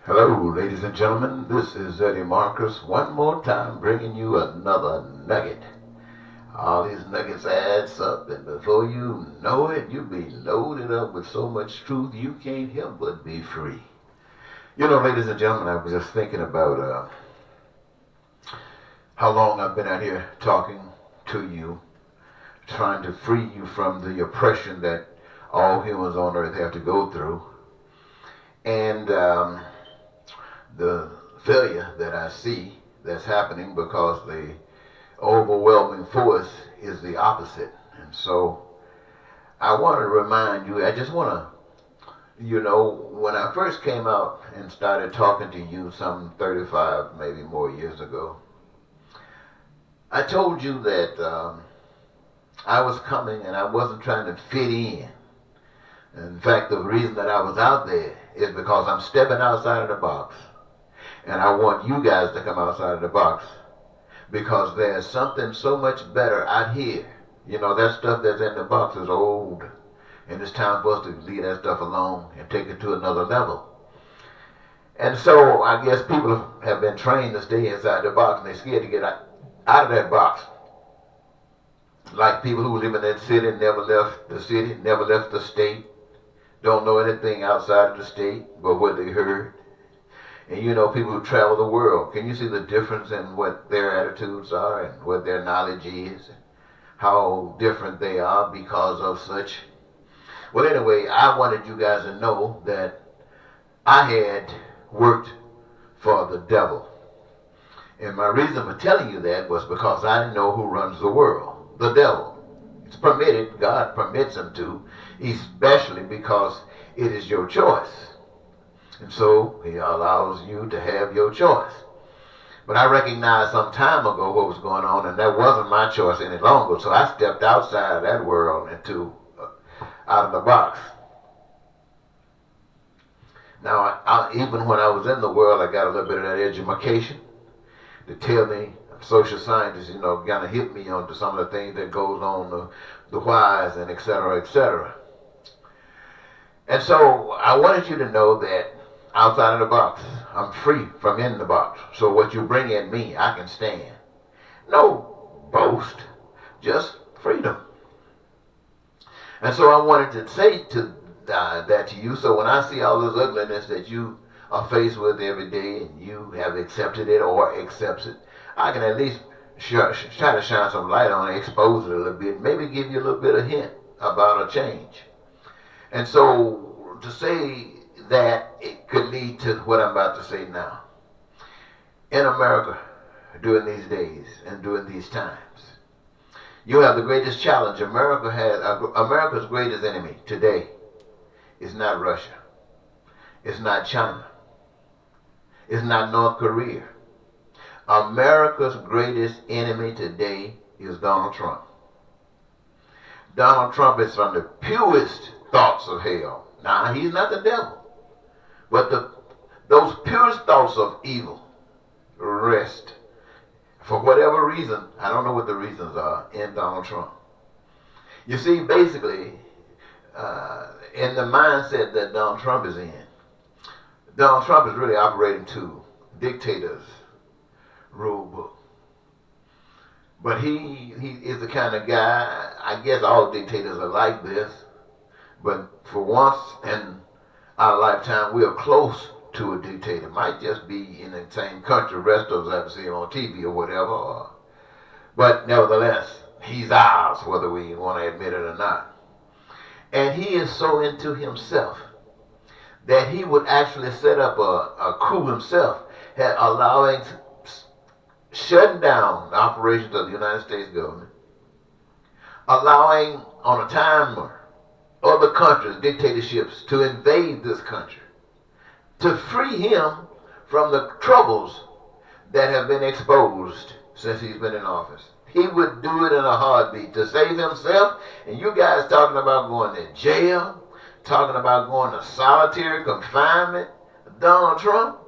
Hello, ladies and gentlemen. This is Eddie Marcus, one more time bringing you another nugget. All these nuggets adds up, and before you know it, you'll be loaded up with so much truth you can't help but be free. You know, ladies and gentlemen, I was just thinking about how long I've been out here talking to you, trying to free you from the oppression that all humans on earth have to go through. And the failure that I see that's happening because the overwhelming force is the opposite. And so I want to remind you, I just want to, when I first came out and started talking to you some 35, maybe more years ago, I told you that I was coming and I wasn't trying to fit in. In fact, the reason that I was out there is because I'm stepping outside of the box. And I want you guys to come outside of the box because there's something so much better out here. You know, that stuff that's in the box is old. And it's time for us to leave that stuff alone and take it to another level. And so I guess people have been trained to stay inside the box and they're scared to get out of that box. Like people who live in that city, never left the city, never left the state, don't know anything outside of the state but what they heard. And you know, people who travel the world, can you see the difference in what their attitudes are and what their knowledge is, and how different they are because of such? Well, anyway, I wanted you guys to know that I had worked for the devil. And my reason for telling you that was because I know who runs the world, the devil. It's permitted, God permits him to, especially because it is your choice. And so he allows you to have your choice. But I recognized some time ago what was going on, and that wasn't my choice any longer. So I stepped outside of that world into out of the box. Now, even when I was in the world, I got a little bit of that education to tell me, social scientists, kind of hit me onto some of the things that goes on, the whys and et cetera, et cetera. And so I wanted you to know that outside of the box, I'm free from in the box. So what you bring at me, I can stand. No boast, just freedom. And so I wanted to say that to you. So when I see all this ugliness that you are faced with every day and you have accepted it or accepts it, I can at least try to shine some light on it, expose it a little bit, maybe give you a little bit of hint about a change. And so to say that it could lead to what I'm about to say now. In America, during these days and during these times, you have the greatest challenge. America's greatest enemy today is not Russia. It's not China. It's not North Korea. America's greatest enemy today is Donald Trump. Donald Trump is from the purest thoughts of hell. Now, he's not the devil. But those purest thoughts of evil rest, for whatever reason, I don't know what the reasons are, in Donald Trump. You see, basically, in the mindset that Donald Trump is in, Donald Trump is really operating to dictators' rule book. But he is the kind of guy, I guess all dictators are like this, but for once in our lifetime, we are close to a dictator. Might just be in the same country, rest of us have to see him on TV or whatever. But nevertheless, he's ours, whether we want to admit it or not. And he is so into himself that he would actually set up a coup himself, shutting down the operations of the United States government, allowing on a timer other countries, dictatorships, to invade this country, to free him from the troubles that have been exposed since he's been in office. He would do it in a heartbeat to save himself. And you guys talking about going to jail, talking about going to solitary confinement. Donald Trump?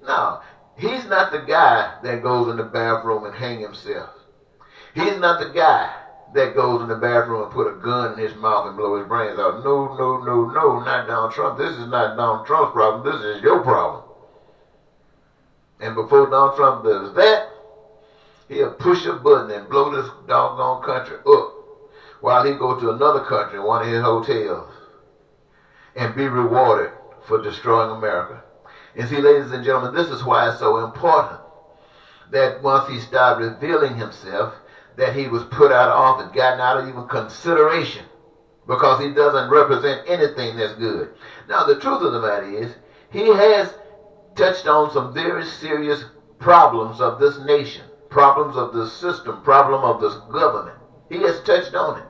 No, he's not the guy that goes in the bathroom and hang himself. He's not the guy that goes in the bathroom and put a gun in his mouth and blow his brains out. No, not Donald Trump. This is not Donald Trump's problem. This is your problem. And before Donald Trump does that, he'll push a button and blow this doggone country up while he go to another country in one of his hotels and be rewarded for destroying America. And see, ladies and gentlemen, this is why it's so important that once he started revealing himself, that he was put out of office, gotten out of even consideration, because he doesn't represent anything that's good. Now, the truth of the matter is, he has touched on some very serious problems of this nation, problems of this system, problem of this government. He has touched on it.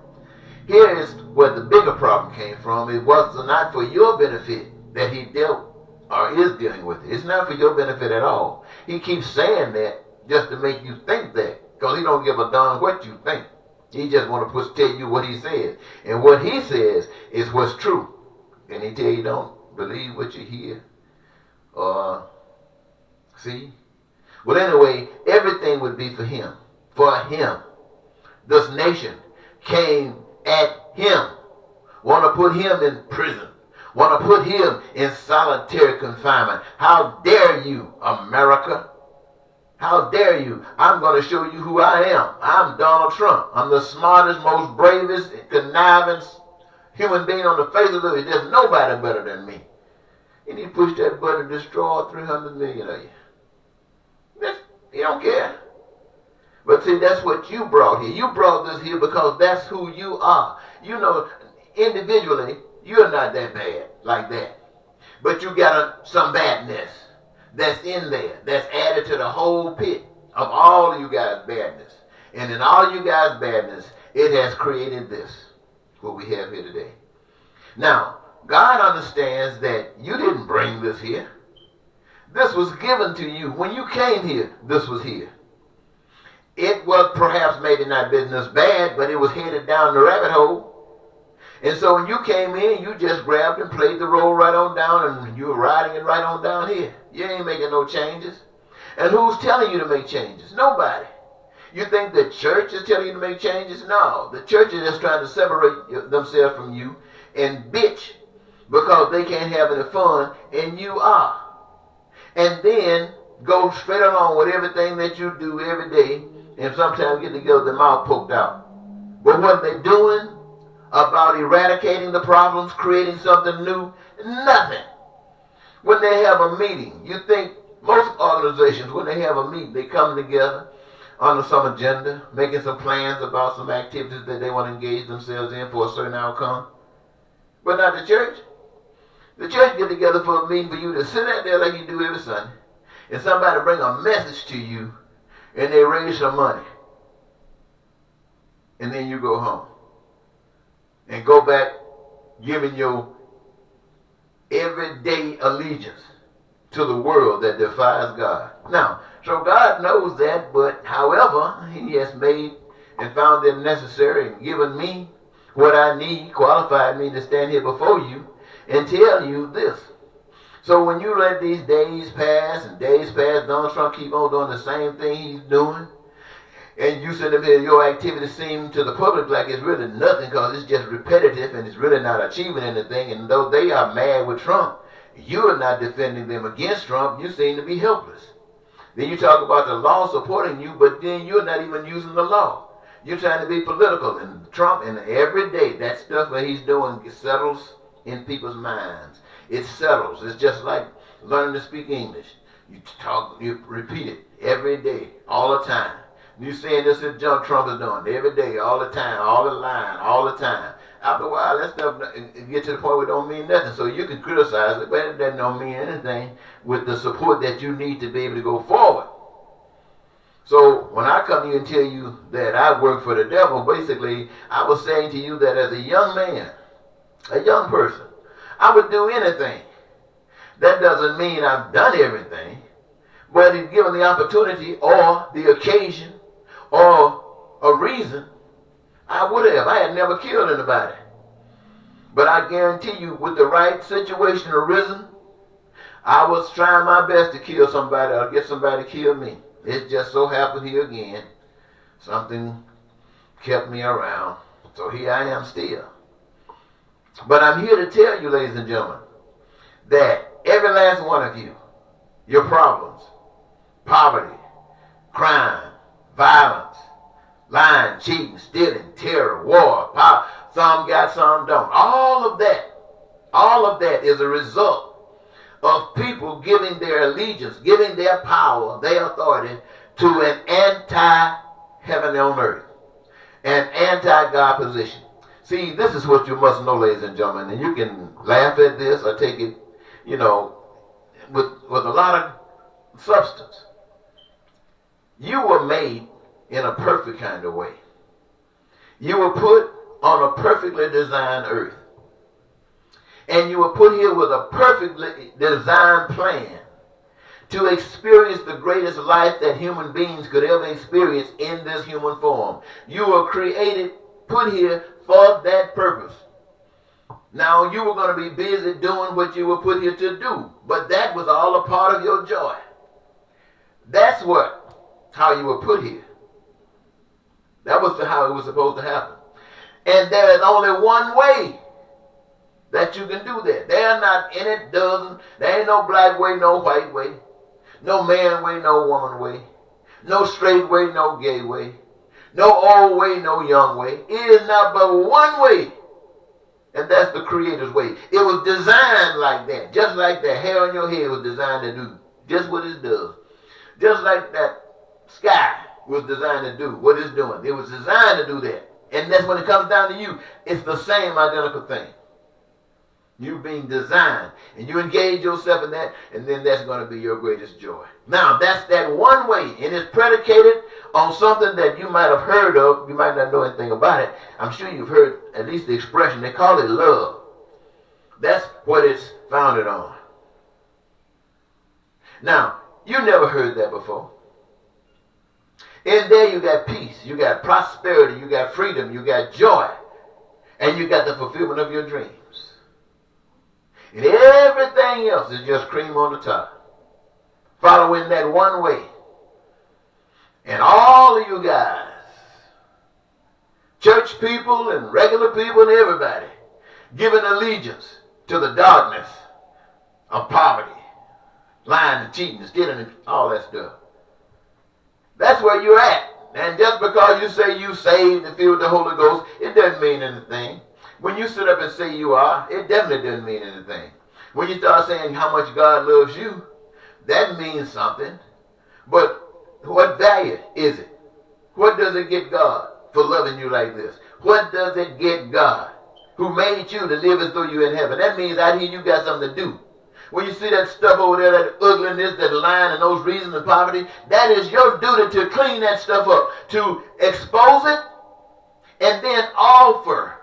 Here is where the bigger problem came from. It was not for your benefit that he dealt or is dealing with it. It's not for your benefit at all. He keeps saying that just to make you think that, because he don't give a darn what you think. He just want to tell you what he says. And what he says is what's true. And he tell you don't believe what you hear or see. Well, anyway, everything would be for him. For him. This nation came at him. Want to put him in prison. Want to put him in solitary confinement. How dare you, America? How dare you? I'm going to show you who I am. I'm Donald Trump. I'm the smartest, most bravest, conniving human being on the face of the earth. There's nobody better than me. And he pushed that button to destroy 300 million of you. He don't care. But see, that's what you brought here. You brought this here because that's who you are. You know, individually, you're not that bad like that. But you got some badness that's in there, that's added to the whole pit of all of you guys' badness. And in all you guys' badness, it has created this, what we have here today. Now, God understands that you didn't bring this here. This was given to you. When you came here, this was here. It was perhaps maybe not business bad, but it was headed down the rabbit hole. And so when you came in, you just grabbed and played the role right on down, and you were riding it right on down here. You ain't making no changes. And who's telling you to make changes? Nobody. You think the church is telling you to make changes? No. The church is just trying to separate themselves from you and bitch because they can't have any fun, and you are. And then go straight along with everything that you do every day, and sometimes get together with their mouth poked out. But what they're doing about eradicating the problems, creating something new, nothing. When they have a meeting, you think most organizations, when they have a meeting, they come together under some agenda, making some plans about some activities that they want to engage themselves in for a certain outcome. But not the church. The church get together for a meeting for you to sit out there like you do every Sunday, and somebody bring a message to you, and they raise some money. And then you go home. And go back giving your everyday allegiance to the world that defies God. Now, so God knows that, but however, he has made and found it necessary and given me what I need, qualified me to stand here before you and tell you this. So when you let these days pass, Donald Trump keep on doing the same thing he's doing, and you sit up here, your activities seem to the public like it's really nothing because it's just repetitive and it's really not achieving anything. And though they are mad with Trump, you are not defending them against Trump. You seem to be helpless. Then you talk about the law supporting you, but then you're not even using the law. You're trying to be political. And Trump, and every day, that stuff that he's doing settles in people's minds. It settles. It's just like learning to speak English. You talk, you repeat it every day, all the time. You saying this is John Trump is doing every day, all the time, all the line, all the time. After a while, that stuff get to the point where it don't mean nothing. So you can criticize it, but it doesn't don't mean anything with the support that you need to be able to go forward. So when I come to you and tell you that I work for the devil, basically I was saying to you that as a young man, a young person, I would do anything. That doesn't mean I've done everything, but if given the opportunity or the occasion or a reason, I would have. I had never killed anybody. But I guarantee you, with the right situation arisen, I was trying my best to kill somebody or get somebody to kill me. It just so happened here again, something kept me around. So here I am still. But I'm here to tell you, ladies and gentlemen, that every last one of you, your problems, poverty, crime, violence, lying, cheating, stealing, terror, war, power. Some got, some don't. All of that is a result of people giving their allegiance, giving their power, their authority to an anti-heaven on earth, an anti-God position. See, this is what you must know, ladies and gentlemen, and you can laugh at this or take it, with a lot of substance. You were made in a perfect kind of way. You were put on a perfectly designed earth. And you were put here with a perfectly designed plan to experience the greatest life that human beings could ever experience in this human form. You were created, put here for that purpose. Now, you were going to be busy doing what you were put here to do, but that was all a part of your joy. That's how you were put here. That was how it was supposed to happen. And there is only one way that you can do that. There ain't no black way, no white way, no man way, no woman way, no straight way, no gay way, no old way, no young way. It is not but one way, and that's the Creator's way. It was designed like that, just like the hair on your head was designed to do just what it does. Just like that sky was designed to do what it's doing. It was designed to do that. And that's when it comes down to you. It's the same identical thing. You being designed, and you engage yourself in that, and then that's going to be your greatest joy. Now, that's that one way, and it's predicated on something that you might have heard of. You might not know anything about it. I'm sure you've heard at least the expression. They call it love. That's what it's founded on. Now, you never heard that before. In there you got peace, you got prosperity, you got freedom, you got joy, and you got the fulfillment of your dreams. And everything else is just cream on the top. Following that one way. And all of you guys, church people and regular people and everybody, giving allegiance to the darkness of poverty, lying and cheating and stealing and all that stuff. That's where you're at. And just because you say you saved and filled with the Holy Ghost, it doesn't mean anything. When you sit up and say you are, it definitely doesn't mean anything. When you start saying how much God loves you, that means something. But what value is it? What does it get God for loving you like this? What does it get God who made you to live as though you're in heaven? That means out here you got something to do. When you see that stuff over there, that ugliness, that lying, and those reasons of poverty, that is your duty to clean that stuff up, to expose it, and then offer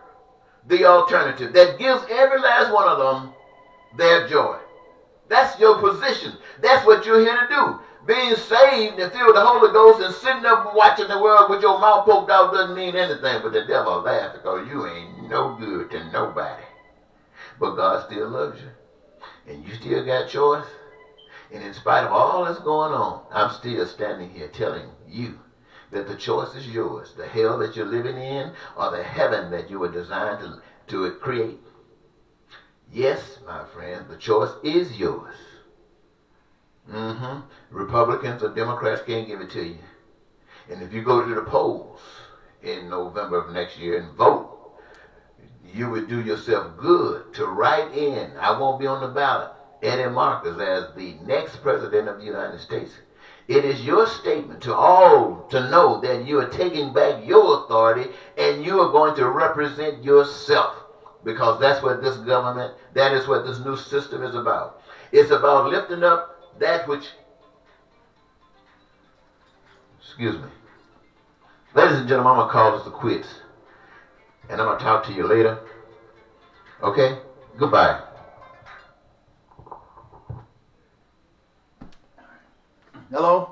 the alternative that gives every last one of them their joy. That's your position. That's what you're here to do. Being saved and filled with the Holy Ghost and sitting up watching the world with your mouth poked out doesn't mean anything, but the devil laughs because you ain't no good to nobody. But God still loves you. And you still got choice. And in spite of all that's going on, I'm still standing here telling you that the choice is yours. The hell that you're living in or the heaven that you were designed to create. Yes, my friend, the choice is yours. Republicans or Democrats can't give it to you. And if you go to the polls in November of next year and vote, you would do yourself good to write in, I won't be on the ballot, Eddie Marcus as the next president of the United States. It is your statement to all to know that you are taking back your authority and you are going to represent yourself. Because that's what this government, that is what this new system is about. It's about lifting up that which, excuse me. Ladies and gentlemen, I'm going to call this a quits. And I'm going to talk to you later. Okay? Goodbye. Hello?